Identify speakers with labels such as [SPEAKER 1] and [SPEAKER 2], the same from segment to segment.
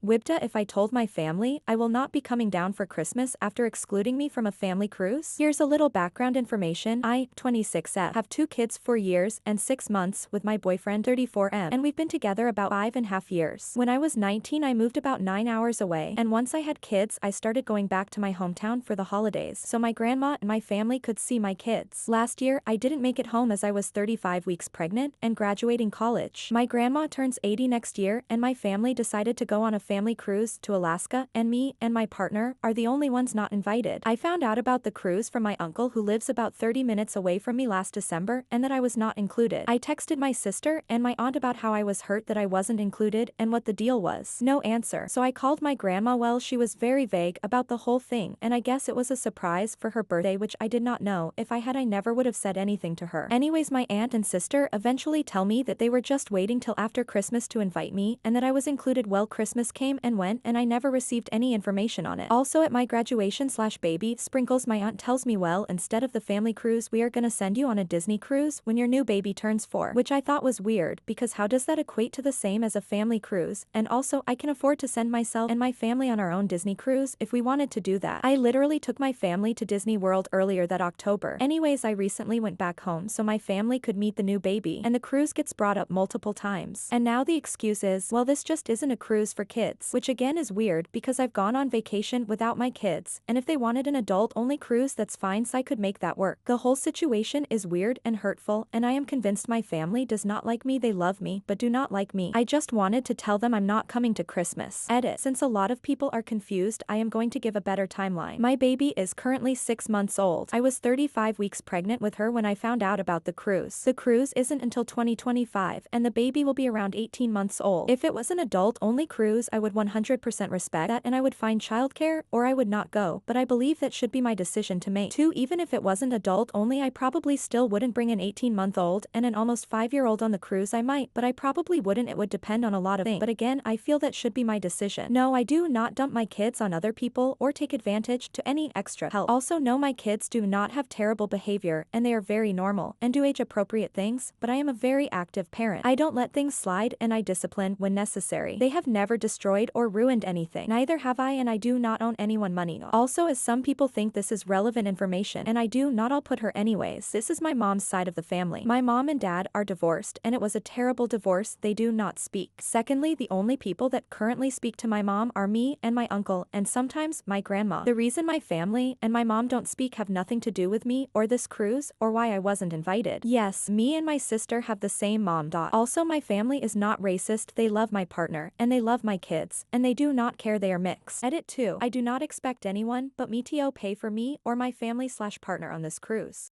[SPEAKER 1] WIBTAH, if I told my family I will not be coming down for Christmas after excluding me from a family cruise? Here's a little background information. I, 26F, have 2 kids, 4 years and 6 months, with my boyfriend, 34M, and we've been together about 5.5 years. When I was 19, I moved about 9 hours away, and once I had kids, I started going back to my hometown for the holidays so my grandma and my family could see my kids. Last year, I didn't make it home as I was 35 weeks pregnant and graduating college. My grandma turns 80 next year, and my family decided to go on a family cruise to Alaska, and me and my partner are the only ones not invited. I found out about the cruise from my uncle who lives about 30 minutes away from me last December, and that I was not included. I texted my sister and my aunt about how I was hurt that I wasn't included and what the deal was. No answer. So I called my grandma. Well, she was very vague about the whole thing, and I guess it was a surprise for her birthday, which I did not know. If I had, I never would have said anything to her. Anyways, my aunt and sister eventually tell me that they were just waiting till after Christmas to invite me, and that I was included. Well, Christmas came and went, and I never received any information on it. Also, at my graduation/baby sprinkles, my aunt tells me, well, instead of the family cruise, we are gonna send you on a Disney cruise when your new baby turns 4, which I thought was weird, because how does that equate to the same as a family cruise? And also, I can afford to send myself and my family on our own Disney cruise if we wanted to do that. I literally took my family to Disney World earlier that October. Anyways, I recently went back home so my family could meet the new baby, and the cruise gets brought up multiple times. And now the excuse is, well, this just isn't a cruise for kids, which again is weird because I've gone on vacation without my kids, and if they wanted an adult-only cruise, that's fine, so I could make that work. The whole situation is weird and hurtful, and I am convinced my family does not like me. They love me, but do not like me. I just wanted to tell them I'm not coming to Christmas. Edit. Since a lot of people are confused, I am going to give a better timeline. My baby is currently 6 months old. I was 35 weeks pregnant with her when I found out about the cruise. The cruise isn't until 2025, and the baby will be around 18 months old. If it was an adult-only cruise, I would 100% respect that, and I would find childcare, or I would not go, but I believe that should be my decision to make. 2. Even if it wasn't adult-only, I probably still wouldn't bring an 18-month-old and an almost 5-year-old on the cruise. I might, but I probably wouldn't. It would depend on a lot of things. But again, I feel that should be my decision. No, I do not dump my kids on other people or take advantage to any extra help. Also, no, my kids do not have terrible behavior, and they are very normal and do age-appropriate things, but I am a very active parent. I don't let things slide, and I discipline when necessary. They have never destroyed or ruined anything. Neither have I, and I do not own anyone money. Also, as some people think this is relevant information, and I do not, I'll put her anyways. This is my mom's side of the family. My mom and dad are divorced, and it was a terrible divorce. They do not speak. Secondly, the only people that currently speak to my mom are me and my uncle, and sometimes my grandma. The reason my family and my mom don't speak have nothing to do with me or this cruise or why I wasn't invited. Yes, me and my sister have the same mom. Also, my family is not racist. They love my partner, and they love my kids, and they do not care they are mixed. Edit 2. I do not expect anyone but me to pay for me or my family/partner on this cruise.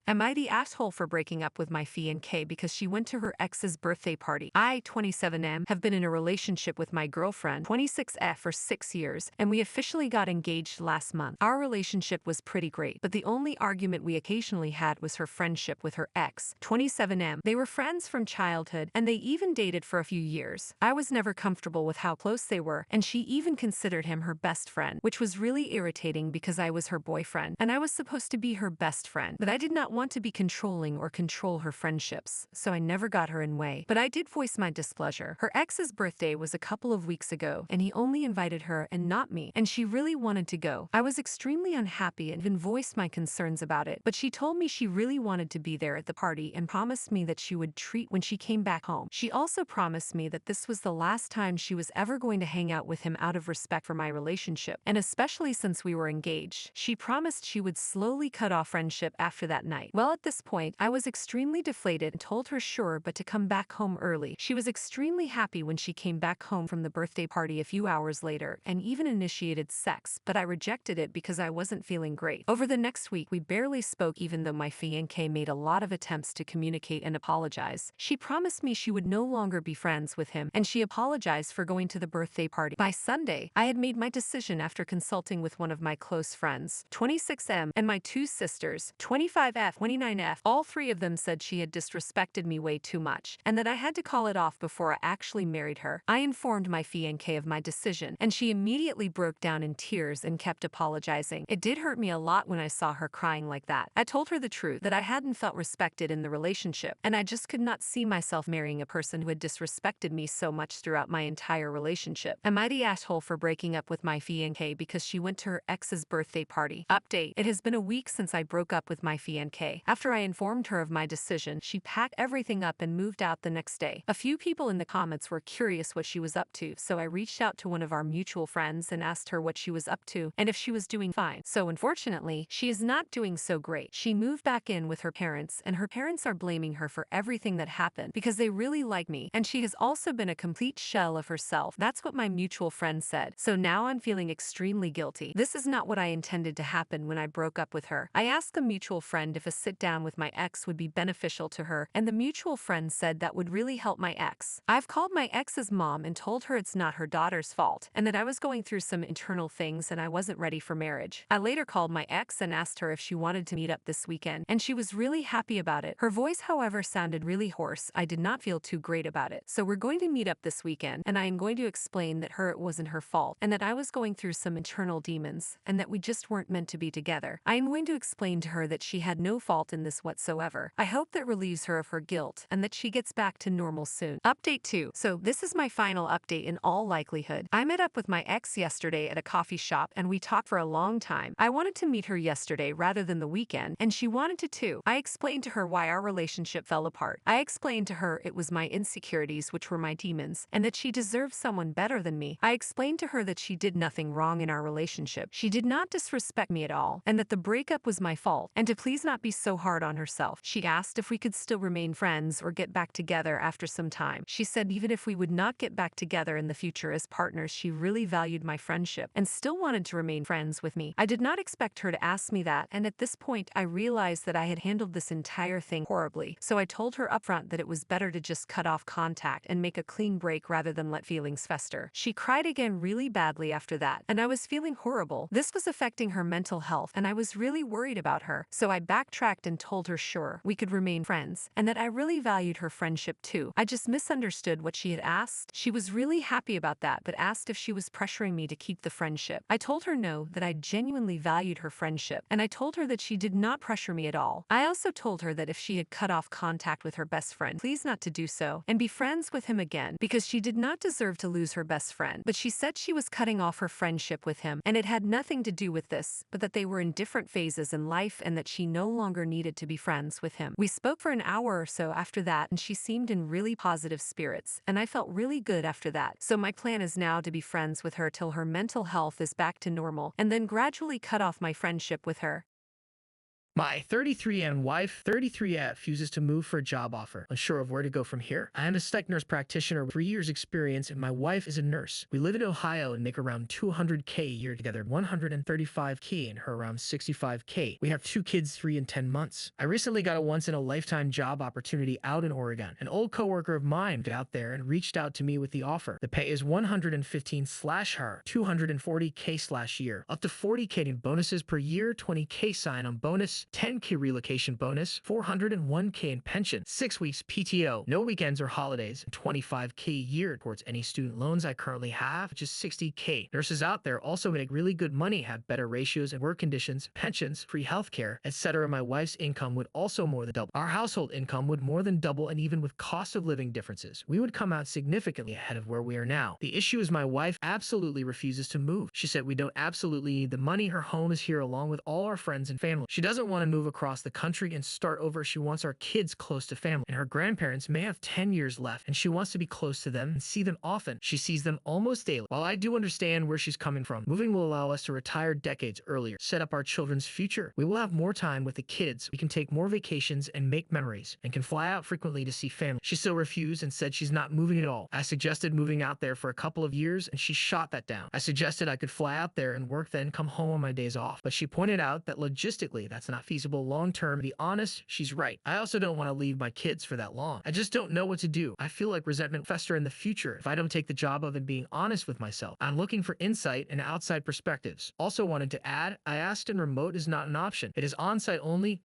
[SPEAKER 2] Am I the asshole for breaking up with my fiancée because she went to her ex's birthday party? I, 27M, have been in a relationship with my girlfriend, 26F, for 6 years, and we officially got engaged last month. Our relationship was pretty great, but the only argument we occasionally had was her friendship with her ex, 27M. They were friends from childhood, and they even dated for a few years. I was never comfortable with how close they were, and she even considered him her best friend, which was really irritating because I was her boyfriend, and I was supposed to be her best friend. But I did not want to be controlling or control her friendships, so I never got her in way. But I did voice my displeasure. Her ex's birthday was a couple of weeks ago, and he only invited her and not me, and she really wanted to go. I was extremely unhappy and even voiced my concerns about it, but she told me she really wanted to be there at the party and promised me that she would treat when she came back home. She also promised me that this was the last time she was ever going to hang out with him out of respect for my relationship, and especially since we were engaged. She promised she would slowly cut off friendship after that night. Well, at this point, I was extremely deflated and told her sure, but to come back home early. She was extremely happy when she came back home from the birthday party a few hours later and even initiated sex, but I rejected it because I wasn't feeling great. Over the next week, we barely spoke even though my fiancé made a lot of attempts to communicate and apologize. She promised me she would no longer be friends with him, and she apologized for going to the birthday party. By Sunday, I had made my decision after consulting with one of my close friends, 26M, and my 2 sisters, 25F 29F. All three of them said she had disrespected me way too much, and that I had to call it off before I actually married her. I informed my fiancé of my decision, and she immediately broke down in tears and kept apologizing. It did hurt me a lot when I saw her crying like that. I told her the truth, that I hadn't felt respected in the relationship, and I just could not see myself marrying a person who had disrespected me so much throughout my entire relationship. Am I the asshole for breaking up with my fiancé because she went to her ex's birthday party? Update: it has been a week since I broke up with my fiancé. After I informed her of my decision, she packed everything up and moved out the next day. A few people in the comments were curious what she was up to, so I reached out to one of our mutual friends and asked her what she was up to and if she was doing fine. So unfortunately, she is not doing so great. She moved back in with her parents, and her parents are blaming her for everything that happened because they really like me, and she has also been a complete shell of herself. That's what my mutual friend said. So now I'm feeling extremely guilty. This is not what I intended to happen when I broke up with her. I asked a mutual friend if a sit down with my ex would be beneficial to her, and the mutual friend said that would really help my ex. I've called my ex's mom and told her it's not her daughter's fault, and that I was going through some internal things and I wasn't ready for marriage. I later called my ex and asked her if she wanted to meet up this weekend, and she was really happy about it. Her voice, however, sounded really hoarse. I did not feel too great about it. So we're going to meet up this weekend, and I am going to explain that it wasn't her fault, and that I was going through some internal demons, and that we just weren't meant to be together. I am going to explain to her that she had no fault in this whatsoever. I hope that relieves her of her guilt, and that she gets back to normal soon. Update 2. So this is my final update in all likelihood. I met up with my ex yesterday at a coffee shop, and we talked for a long time. I wanted to meet her yesterday rather than the weekend, and she wanted to too. I explained to her why our relationship fell apart. I explained to her it was my insecurities which were my demons, and that she deserved someone better than me. I explained to her that she did nothing wrong in our relationship. She did not disrespect me at all, and that the breakup was my fault, and to please not be so hard on herself. She asked if we could still remain friends or get back together after some time. She said even if we would not get back together in the future as partners, she really valued my friendship and still wanted to remain friends with me. I did not expect her to ask me that, and at this point I realized that I had handled this entire thing horribly. So I told her upfront that it was better to just cut off contact and make a clean break rather than let feelings fester. She cried again really badly after that, and I was feeling horrible. This was affecting her mental health, and I was really worried about her. So I backtracked and told her sure, we could remain friends, and that I really valued her friendship too. I just misunderstood what she had asked. She was really happy about that, but asked if she was pressuring me to keep the friendship. I told her no, that I genuinely valued her friendship, and I told her that she did not pressure me at all. I also told her that if she had cut off contact with her best friend, please not to do so, and be friends with him again, because she did not deserve to lose her best friend. But she said she was cutting off her friendship with him, and it had nothing to do with this, but that they were in different phases in life and that she no longer needed to be friends with him. We spoke for an hour or so after that, and she seemed in really positive spirits, and I felt really good after that. So my plan is now to be friends with her till her mental health is back to normal, and then gradually cut off my friendship with her.
[SPEAKER 3] My 33N wife, 33F, refuses to move for a job offer, unsure of where to go from here. I am a psych nurse practitioner with 3 years experience, and my wife is a nurse. We live in Ohio and make around $200K a year together, $135K and her around $65K. We have 2 kids, 3 and 10 months. I recently got a once-in-a-lifetime job opportunity out in Oregon. An old coworker of mine got out there and reached out to me with the offer. The pay is $115/hour, $240K/year, up to $40K in bonuses per year, $20K sign-on bonus, $10K relocation bonus, $401K in pension, 6 weeks PTO, no weekends or holidays, and $25K a year towards any student loans I currently have, which is $60K. Nurses out there also make really good money, have better ratios and work conditions, pensions, free healthcare, etc. My wife's income would also more than double. Our household income would more than double, and even with cost of living differences, we would come out significantly ahead of where we are now. The issue is my wife absolutely refuses to move. She said we don't absolutely need the money. Her home is here along with all our friends and family. She doesn't want to move across the country and start over. She wants our kids close to family, and her grandparents may have 10 years left, and she wants to be close to them and see them often. She sees them almost daily. While I do understand where she's coming from, moving will allow us to retire decades earlier, set up our children's future. We will have more time with the kids. We can take more vacations and make memories, and can fly out frequently to see family. She still refused and said she's not moving at all. I suggested moving out there for a couple of years, and she shot that down. I suggested I could fly out there and work, then come home on my days off, but she pointed out that logistically that's not feasible long term. To be honest, she's right. I also don't want to leave my kids for that long. I just don't know what to do. I feel like resentment will fester in the future if I don't take the job of being honest with myself. I'm looking for insight and outside perspectives. Also wanted to add, I asked and remote is not an option. It is on-site only,